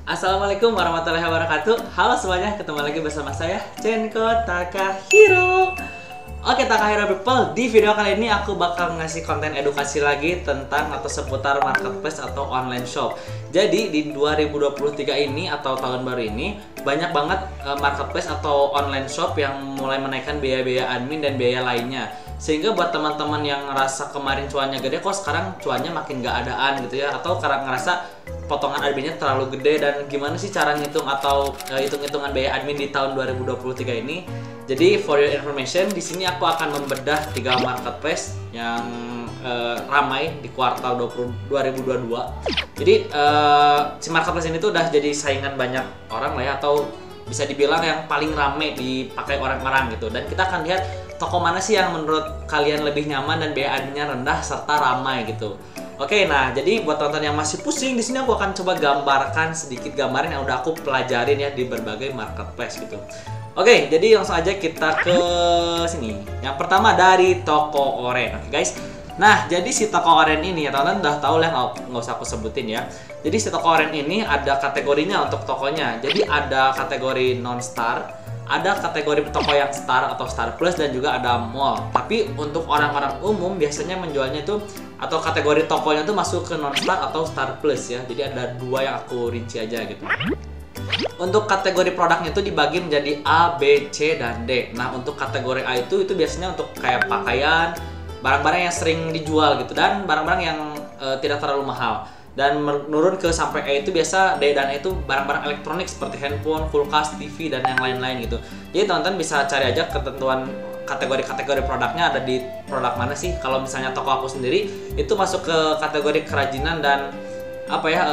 Assalamualaikum warahmatullahi wabarakatuh. Halo semuanya, ketemu lagi bersama saya Cenko Takahiro. Oke Takahiro people, di video kali ini aku bakal ngasih konten edukasi lagi tentang atau seputar marketplace atau online shop. Jadi di 2023 ini atau tahun baru ini banyak banget marketplace atau online shop yang mulai menaikkan biaya-biaya admin dan biaya lainnya. Sehingga buat teman-teman yang ngerasa kemarin cuannya gede, kok sekarang cuannya makin gak adaan gitu ya, atau karena ngerasa potongan adminnya terlalu gede dan gimana sih cara ngitung atau hitung-hitungan biaya admin di tahun 2023 ini. Jadi for your information, di sini aku akan membedah 3 marketplace yang ramai di kuartal 2022. Jadi si marketplace ini tuh udah jadi saingan banyak orang lah ya, atau bisa dibilang yang paling rame dipakai orang-orang gitu. Dan kita akan lihat toko mana sih yang menurut kalian lebih nyaman dan biaya adminnya rendah serta ramai gitu. Oke, nah jadi buat tonton yang masih pusing, di sini aku akan coba gambarkan sedikit gambaran yang udah aku pelajarin ya di berbagai marketplace gitu. Oke, jadi langsung aja kita ke sini. Yang pertama dari toko oren, oke guys. Nah, jadi si toko oren ini ya teman-teman udah tahu lah, nggak usah aku sebutin ya. Jadi si toko oren ini ada kategorinya untuk tokonya. Jadi ada kategori non-star, ada kategori toko yang star atau star plus, dan juga ada mall. Tapi untuk orang-orang umum biasanya menjualnya itu atau kategori tokonya itu masuk ke non-star atau star plus ya. Jadi ada 2 yang aku rinci aja gitu. Untuk kategori produknya itu dibagi menjadi A, B, C, dan D. Nah, untuk kategori A itu biasanya untuk kayak pakaian, barang-barang yang sering dijual gitu, dan barang-barang yang tidak terlalu mahal. Dan menurun ke sampai E itu biasa D dan E itu barang-barang elektronik seperti handphone, kulkas, TV, dan yang lain-lain gitu. Jadi teman-teman bisa cari aja ketentuan kategori-kategori produknya ada di produk mana sih. Kalau misalnya toko aku sendiri itu masuk ke kategori kerajinan dan apa ya,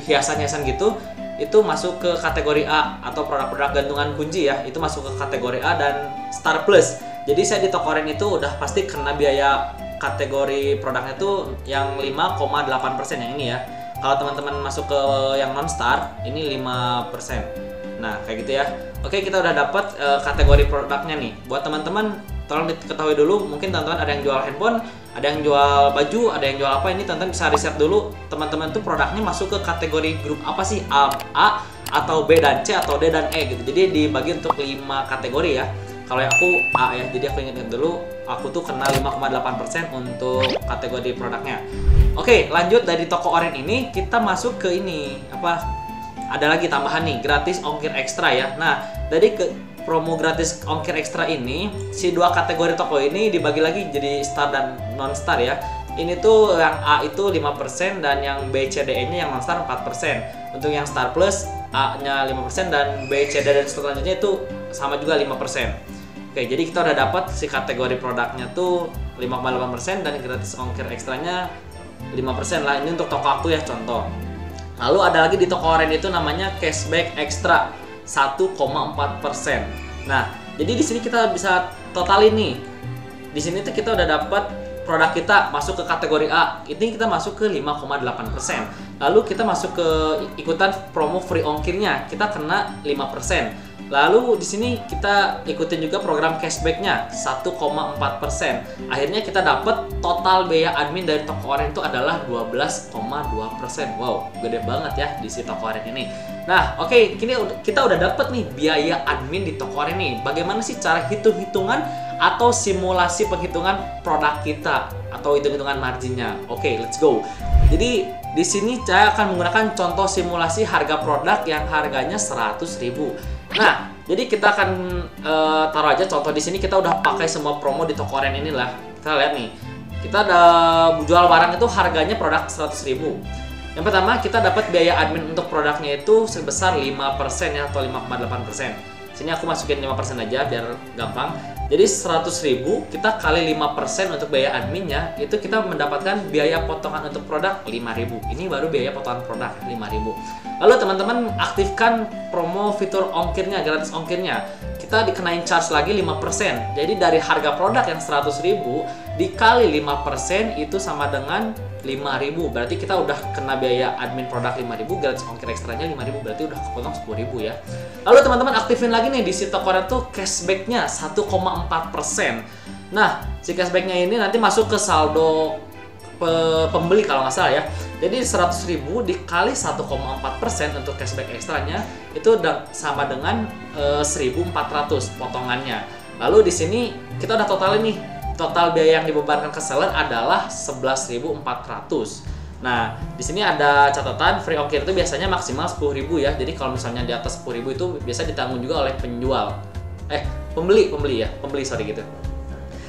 hiasan-hiasan gitu, itu masuk ke kategori A, atau produk-produk gantungan kunci ya, itu masuk ke kategori A dan Star Plus. Jadi saya di toko oren itu udah pasti kena biaya kategori produknya tuh yang 5,8% yang ini ya. Kalau teman-teman masuk ke yang non star ini 5%. Nah, kayak gitu ya. Oke, kita udah dapat kategori produknya nih. Buat teman-teman tolong diketahui dulu, mungkin teman-teman ada yang jual handphone, ada yang jual baju, ada yang jual apa, ini teman-teman bisa riset dulu teman-teman tuh produknya masuk ke kategori grup apa sih, A atau B dan C atau D dan E gitu. Jadi dibagi untuk 5 kategori ya. Kalau yang aku A ya, jadi aku ingetin dulu, aku tuh kena 5,8% untuk kategori produknya. Oke, lanjut dari toko oren ini kita masuk ke ini apa? Ada lagi tambahan nih, gratis ongkir ekstra ya. Nah, dari promo gratis ongkir ekstra ini, si 2 kategori toko ini dibagi lagi jadi star dan non star ya. Ini tuh yang A itu 5% dan yang B, C, D, E-nya yang non star 4%. Untuk yang star plus A-nya 5% dan B, C, D dan selanjutnya itu sama juga 5%. Oke, jadi kita udah dapat si kategori produknya tuh 5,8% dan gratis ongkir ekstranya 5% lah. Ini untuk toko aku ya, contoh. Lalu ada lagi di toko oren itu namanya cashback ekstra 1,4%. Nah, jadi di sini kita bisa totalin nih. Di sini tuh kita udah dapat produk kita masuk ke kategori A. Ini kita masuk ke 5,8%. Lalu kita masuk ke ikutan promo free ongkirnya, kita kena 5%. Lalu di sini kita ikutin juga program cashbacknya 1,4%. Akhirnya kita dapat total biaya admin dari toko oren itu adalah 12,2%. Wow, gede banget ya di si toko oren ini. Nah, oke, kini kita udah dapat nih biaya admin di toko oren ini. Bagaimana sih cara hitung-hitungan atau simulasi penghitungan produk kita atau hitung-hitungan marginnya? Oke, let's go. Jadi di sini saya akan menggunakan contoh simulasi harga produk yang harganya 100.000. Nah, jadi kita akan taruh aja contoh di sini, kita udah pakai semua promo di toko oren inilah. Kita lihat nih, kita ada jual barang itu harganya produk 100.000. Yang pertama kita dapat biaya admin untuk produknya itu sebesar 5% ya, atau 5,8%. Sini aku masukin 5% aja biar gampang. Jadi 100.000 kita kali 5% untuk biaya adminnya, itu kita mendapatkan biaya potongan untuk produk 5.000. Ini baru biaya potongan produk 5.000. Lalu teman-teman aktifkan promo fitur ongkirnya, gratis ongkirnya. Kita dikenain charge lagi 5%. Jadi dari harga produk yang 100.000 dikali 5% itu sama dengan 5.000. Berarti kita udah kena biaya admin produk 5.000, gratis ongkir ekstranya 5.000, berarti udah kepotong 10.000 ya. Lalu teman-teman aktifin lagi nih di si toko oren tuh cashbacknya 1,4%. Nah, si cashbacknya ini nanti masuk ke saldo pembeli kalau nggak salah ya. Jadi 100.000 dikali 1,4% untuk cashback ekstranya itu sama dengan 1.400 potongannya. Lalu di sini kita udah totalin nih. Total biaya yang dibebankan ke seller adalah 11.400. Nah, di sini ada catatan free ongkir itu biasanya maksimal 10.000 ya. Jadi kalau misalnya di atas 10.000 itu biasa ditanggung juga oleh penjual. Pembeli sorry gitu.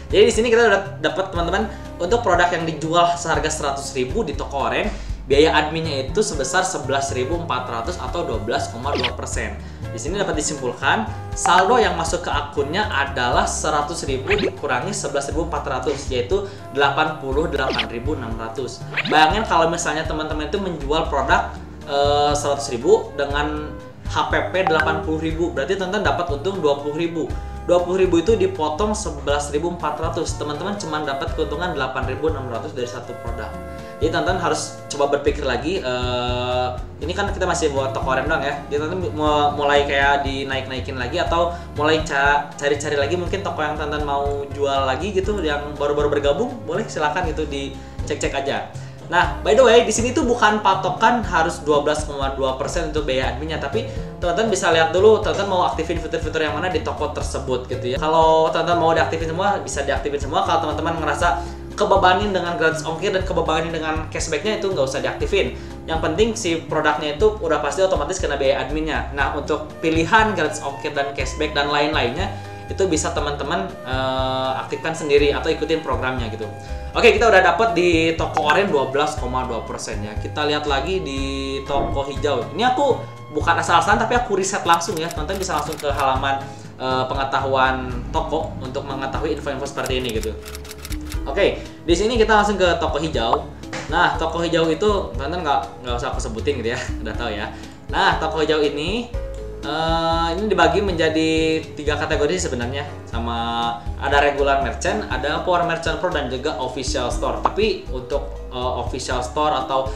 Jadi di sini kita udah dapat teman-teman untuk produk yang dijual seharga 100.000 di toko oren, biaya adminnya itu sebesar 11.400 atau 12,2%. Di sini dapat disimpulkan saldo yang masuk ke akunnya adalah 100.000 dikurangi 11.400 yaitu 88.600. Bayangin kalau misalnya teman-teman itu menjual produk 100.000 dengan HPP 80.000, berarti teman-teman dapat untung 20.000. 20.000 itu dipotong 11.400, teman-teman cuma dapat keuntungan 8.600 dari satu produk. Jadi teman-teman harus coba berpikir lagi, ini kan kita masih buat toko oren doang ya. Jadi teman-teman mulai kayak dinaik-naikin lagi atau mulai cari-cari lagi mungkin toko yang teman-teman mau jual lagi gitu, yang baru-baru bergabung, boleh silakan gitu dicek-cek aja. Nah, by the way, di sini tuh bukan patokan harus 12,2% untuk biaya adminnya, tapi teman-teman bisa lihat dulu teman-teman mau aktifin fitur-fitur yang mana di toko tersebut gitu ya. Kalau teman-teman mau diaktifin semua, bisa diaktifin semua. Kalau teman-teman ngerasa kebebanin dengan gratis ongkir dan kebebanin dengan cashbacknya, itu nggak usah diaktifin. Yang penting si produknya itu udah pasti otomatis kena biaya adminnya. Nah, untuk pilihan gratis ongkir dan cashback dan lain-lainnya itu bisa teman-teman aktifkan sendiri atau ikutin programnya gitu. Oke, kita udah dapat di toko oren 12,2% ya. Kita lihat lagi di toko hijau. Ini aku bukan asal-asalan tapi aku riset langsung ya. Teman-teman bisa langsung ke halaman pengetahuan toko untuk mengetahui info-info seperti ini gitu. Oke, di sini kita langsung ke toko hijau. Nah, toko hijau itu teman-teman nggak usah aku sebutin gitu ya, udah tahu ya. Nah, toko hijau ini dibagi menjadi 3 kategori sebenarnya, sama ada regular merchant, ada power merchant pro dan juga official store. Tapi untuk official store atau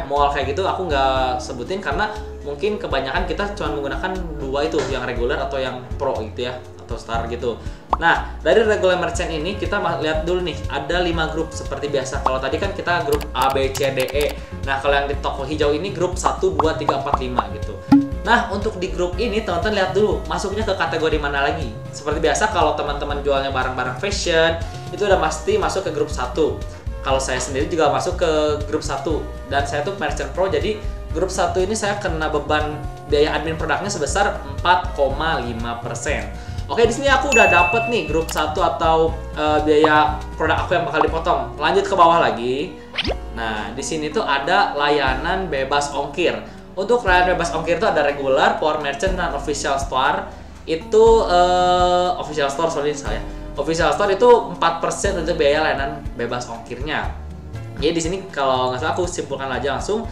mall kayak gitu aku nggak sebutin karena mungkin kebanyakan kita cuma menggunakan 2 itu, yang regular atau yang pro gitu ya, atau star gitu. Nah, dari regular merchant ini kita lihat dulu nih, ada 5 grup seperti biasa. Kalau tadi kan kita grup A, B, C, D, E. Nah, kalau yang di toko hijau ini grup 1, 2, 3, 4, 5 gitu. Nah, untuk di grup ini teman-teman lihat dulu masuknya ke kategori mana lagi. Seperti biasa kalau teman-teman jualnya barang-barang fashion, itu udah pasti masuk ke grup 1. Kalau saya sendiri juga masuk ke grup 1 dan saya tuh merchant pro, jadi grup 1 ini saya kena beban biaya admin produknya sebesar 4,5%. Oke, di sini aku udah dapet nih grup 1 atau biaya produk aku yang bakal dipotong. Lanjut ke bawah lagi. Nah, di sini tuh ada layanan bebas ongkir. Untuk layanan bebas ongkir itu ada regular, power merchant, dan official store. Itu official store Official store itu 4% untuk biaya layanan bebas ongkirnya. Jadi di sini kalau nggak salah aku simpulkan aja langsung.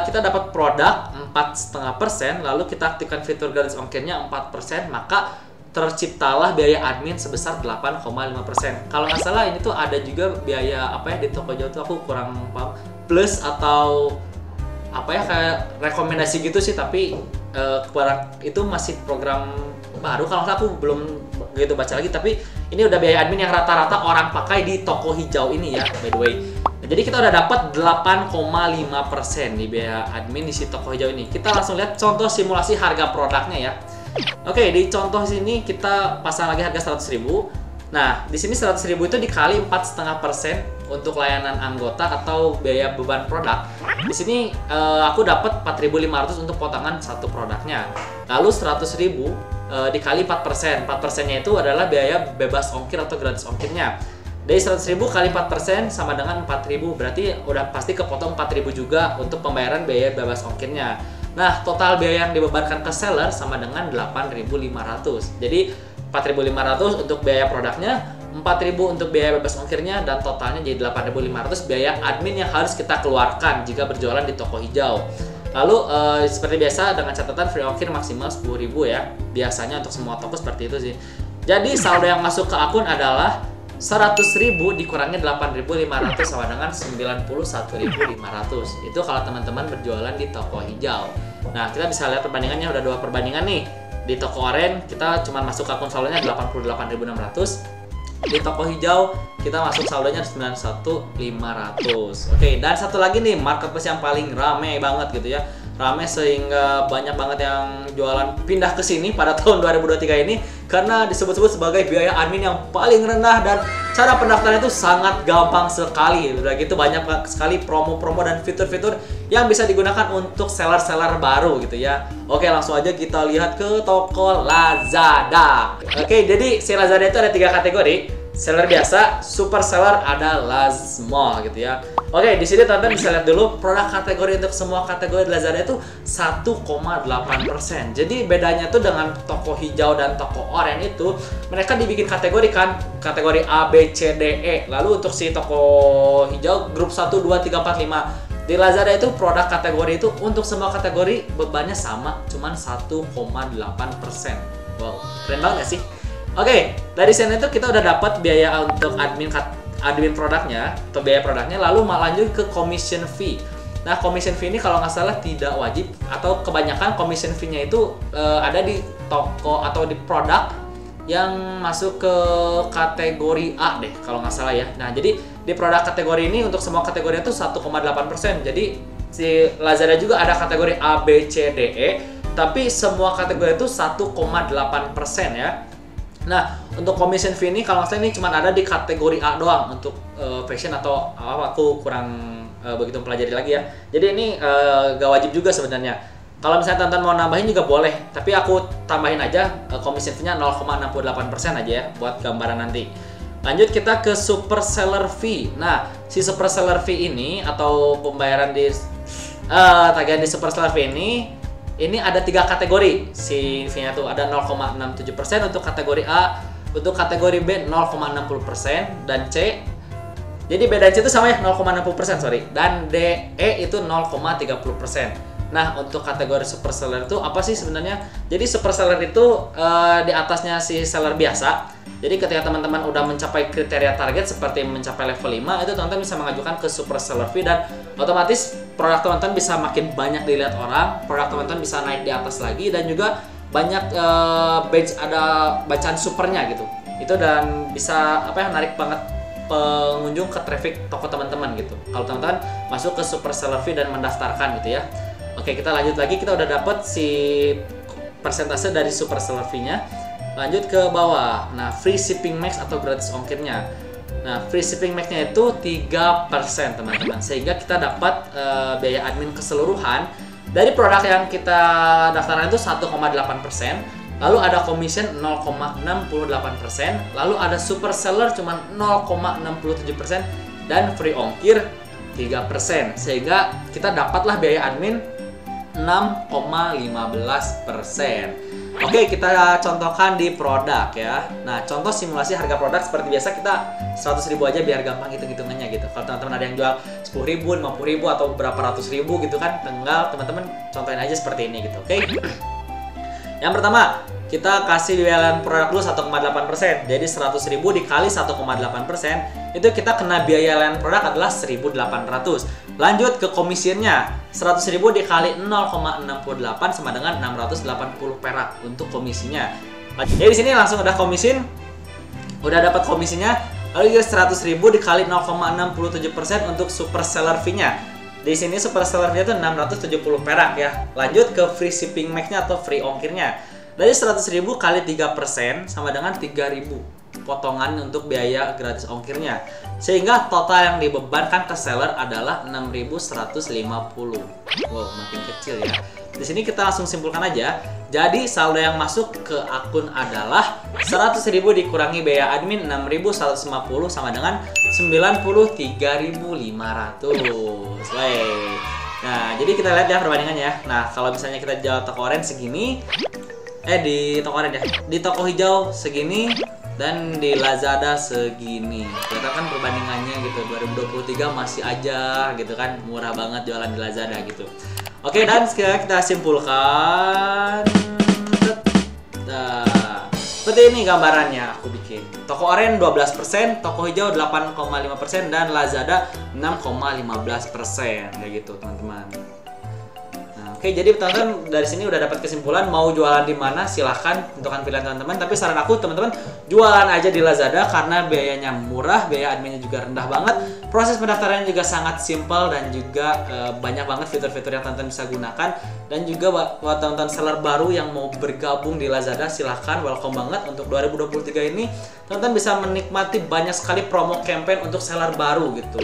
Kita dapat produk 4,5%, lalu kita aktifkan fitur gratis ongkirnya 4%, maka terciptalah biaya admin sebesar 8,5%. Kalau nggak salah ini tuh ada juga biaya di toko hijau tuh aku kurang paham, plus atau kayak rekomendasi gitu sih, tapi itu masih program baru. Kalau nggak, aku belum begitu baca lagi, tapi ini udah biaya admin yang rata-rata orang pakai di toko hijau ini ya, by the way. Jadi kita udah dapat 8,5% di biaya admin di si toko hijau ini. Kita langsung lihat contoh simulasi harga produknya ya. Oke, di contoh sini kita pasang lagi harga 100.000. Nah, di sini 100.000 itu dikali 4,5% untuk layanan anggota atau biaya beban produk. Di sini aku dapat 4.500 untuk potongan satu produknya. Lalu 100.000 dikali 4%. 4%-nya itu adalah biaya bebas ongkir atau gratis ongkirnya. Dari 100.000 kali 4% sama dengan 4.000, berarti udah pasti kepotong 4.000 juga untuk pembayaran biaya bebas ongkirnya. Nah, total biaya yang dibebankan ke seller sama dengan 8.500. Jadi 4.500 untuk biaya produknya, 4.000 untuk biaya bebas ongkirnya, dan totalnya jadi 8.500 biaya admin yang harus kita keluarkan jika berjualan di toko hijau. Lalu seperti biasa dengan catatan free ongkir maksimal 10.000 ya. Biasanya untuk semua toko seperti itu sih. Jadi saldo yang masuk ke akun adalah 100.000 dikurangi 8.500 sama dengan 91.500. Itu kalau teman-teman berjualan di toko hijau. Nah, kita bisa lihat perbandingannya, udah 2 perbandingan nih. Di toko oren kita cuma masuk ke akun saldonya 88.600. Di toko hijau kita masuk saldonya 91.500. Oke, dan satu lagi nih marketplace yang paling rame banget gitu ya. Rame sehingga banyak banget yang jualan pindah ke sini pada tahun 2023 ini karena disebut-sebut sebagai biaya admin yang paling rendah dan cara pendaftaran itu sangat gampang sekali. Udah gitu banyak sekali promo-promo dan fitur-fitur yang bisa digunakan untuk seller-seller baru gitu ya. Oke, langsung aja kita lihat ke toko Lazada. Oke, jadi si Lazada itu ada 3 kategori. Seller biasa, super seller, ada Lazmall gitu ya. Oke, di sini teman-teman bisa lihat dulu produk kategori untuk semua kategori di Lazada itu 1,8%. Jadi bedanya tuh dengan toko hijau dan toko oranye itu mereka dibikin kategori kan, kategori A, B, C, D, E. Lalu untuk si toko hijau grup 1, 2, 3, 4, 5. Di Lazada itu produk kategori itu untuk semua kategori bebannya sama, cuman 1,8%. Wow, keren banget gak sih? Oke, dari sini tuh kita udah dapat biaya untuk admin produknya atau biaya produknya, lalu lanjut ke commission fee. Nah, commission fee ini kalau nggak salah tidak wajib atau kebanyakan commission fee-nya itu ada di toko atau di produk yang masuk ke kategori A deh kalau nggak salah ya. Nah, jadi di produk kategori ini untuk semua kategori itu 1,8%. Jadi si Lazada juga ada kategori A, B, C, D, E, tapi semua kategori itu 1,8% ya. Nah, untuk commission fee ini kalau nggak salah ini cuma ada di kategori A doang untuk fashion atau apa, aku kurang begitu mempelajari lagi ya. Jadi ini gak wajib juga sebenarnya. Kalau misalnya teman-teman mau nambahin juga boleh, tapi aku tambahin aja commission fee-nya 0,68% aja ya buat gambaran nanti. Lanjut kita ke super seller fee. Nah, si super seller fee ini atau pembayaran di tagihan di super seller fee ini ada 3 kategori. Si fee-nya tuh ada 0,67% untuk kategori A, untuk kategori B 0,60% dan C. Jadi beda C itu sama ya 0,60%, sorry. Dan D, E itu 0,30%. Nah, untuk kategori super seller itu apa sih sebenarnya? Jadi super seller itu di atasnya si seller biasa. Jadi ketika teman-teman udah mencapai kriteria target seperti mencapai level 5, itu teman-teman bisa mengajukan ke super seller fee dan otomatis produk teman-teman bisa makin banyak dilihat orang, produk teman-teman bisa naik di atas lagi dan juga banyak badge, ada bacaan supernya gitu. Itu dan bisa narik banget pengunjung ke traffic toko teman-teman gitu. Kalau teman-teman masuk ke super seller fee dan mendaftarkan gitu ya. Oke, kita lanjut lagi, kita udah dapet si persentase dari super seller fee-nya. Lanjut ke bawah. Nah, free shipping max atau gratis ongkirnya. Nah, free shipping max-nya itu 3% teman-teman. Sehingga kita dapat biaya admin keseluruhan dari produk yang kita daftarkan itu 1,8%. Lalu ada commission 0,68%. Lalu ada super seller cuma 0,67% dan free ongkir 3%. Sehingga kita dapatlah biaya admin 6,15%. Oke, kita contohkan di produk ya. Nah, contoh simulasi harga produk seperti biasa kita 100.000 aja biar gampang hitung-hitungannya gitu. Kalau teman-teman ada yang jual 10.000, 50.000 atau berapa ratus ribu gitu kan, tinggal teman-teman contohin aja seperti ini gitu. Oke. Yang pertama, kita kasih biaya produk dulu 1,8%. Jadi 100.000 dikali 1,8%, itu kita kena biaya land produk adalah 1.800. Lanjut ke komisinya. 100.000 dikali 0,68 sama dengan 680 perak untuk komisinya. Jadi di sini langsung udah komisin, udah dapat komisinya. Lalu juga 100.000 dikali 0,67% untuk super seller fee-nya. Di sini super seller fee-nya itu 670 perak ya. Lanjut ke free shipping max-nya atau free ongkirnya. Dari 100.000 kali 3% sama dengan 3.000 potongan untuk biaya gratis ongkirnya. Sehingga total yang dibebankan ke seller adalah 6.150. Wow, makin kecil ya. Di sini kita langsung simpulkan aja. Jadi saldo yang masuk ke akun adalah 100.000 dikurangi biaya admin 6.150 sama dengan 93.500. Wey. Nah, jadi kita lihat ya perbandingannya. Nah, kalau misalnya kita jual toko oranye segini, di toko oranye ya, di toko hijau segini, dan di Lazada segini. Kita kan perbandingannya gitu, 2023 masih aja gitu kan, murah banget jualan di Lazada gitu. Oke, dan sekarang kita simpulkan. Nah, seperti ini gambarannya aku bikin. Toko oranye 12%, toko hijau 8,5% dan Lazada 6,15%. Kayak gitu, teman-teman. Oke, jadi teman-teman dari sini udah dapat kesimpulan mau jualan di mana silahkan, tentukan pilihan teman-teman. Tapi saran aku teman-teman jualan aja di Lazada karena biayanya murah, biaya adminnya juga rendah banget. Proses pendaftarannya juga sangat simple dan juga banyak banget fitur-fitur yang teman-teman bisa gunakan. Dan juga buat teman-teman seller baru yang mau bergabung di Lazada, silahkan, welcome banget. Untuk 2023 ini teman-teman bisa menikmati banyak sekali promo campaign untuk seller baru gitu.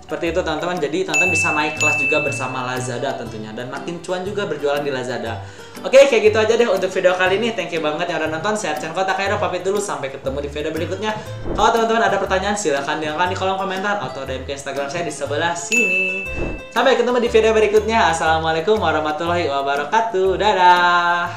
Seperti itu teman-teman, jadi teman-teman bisa naik kelas juga bersama Lazada tentunya, dan makin cuan juga berjualan di Lazada. Oke, kayak gitu aja deh untuk video kali ini. Thank you banget yang udah nonton. Saya Chen Kota Kairo pamit dulu, sampai ketemu di video berikutnya. Kalau teman-teman ada pertanyaan, silahkan tinggalkan di kolom komentar atau DM ke Instagram saya di sebelah sini. Sampai ketemu di video berikutnya. Assalamualaikum warahmatullahi wabarakatuh. Dadah.